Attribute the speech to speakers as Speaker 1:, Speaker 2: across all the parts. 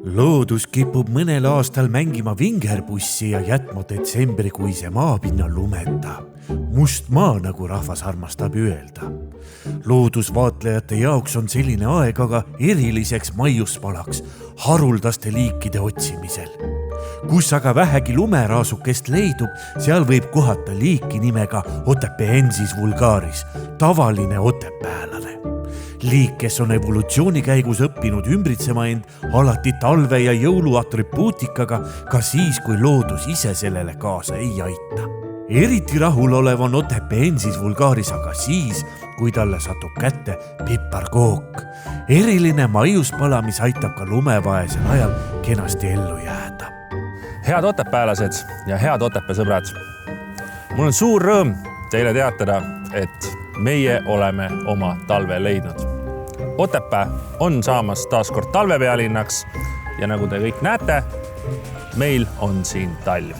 Speaker 1: Loodus kipub mõnel aastal mängima vingerpussi ja jätma detsembrikuise maapinna lumeta. Must maa, nagu rahvas armastab öelda. Loodusvaatlejate jaoks on selline aeg aga eriliseks maiuspalaks haruldaste liikide otsimisel. Kus aga vähegi lumeraasukest leidub, seal võib kohata liiki nimega Otepehensis vulgaris, tavaline otepäälane. Liik, kes on evolutsiooni käigus õppinud ümbritsema end alati talve ja jõulu atribuutikaga, ka siis, kui loodus ise sellele kaasa ei aita. Eriti rahul olev on Otepehensis vulgaris aga siis, kui talle satub kätte piparkook. Eriline maiuspala, mis aitab ka lumevaesel ajal kenasti ellu jääda.
Speaker 2: Head otepäälased ja head Otepää sõbrad. Mul on suur rõõm teile teatada, et meie oleme oma talve leidnud. Otepää on saamas taas kord talvepealinnaks ja nagu te kõik näete, meil on siin talv.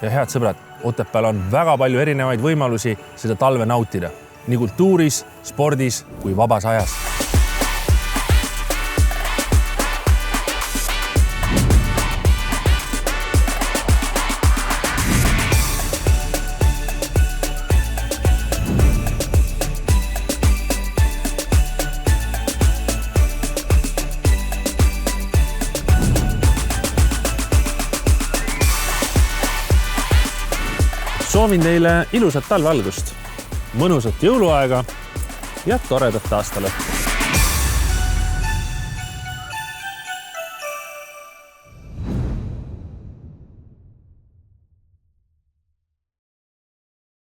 Speaker 2: Ja head sõbrad, Otepääl on väga palju erinevaid võimalusi seda talve nautida, nii kultuuris, spordis kui vabas ajas. Soovin teile ilusat talve algust, mõnusat jõuluaega ja toredat aastalõppu.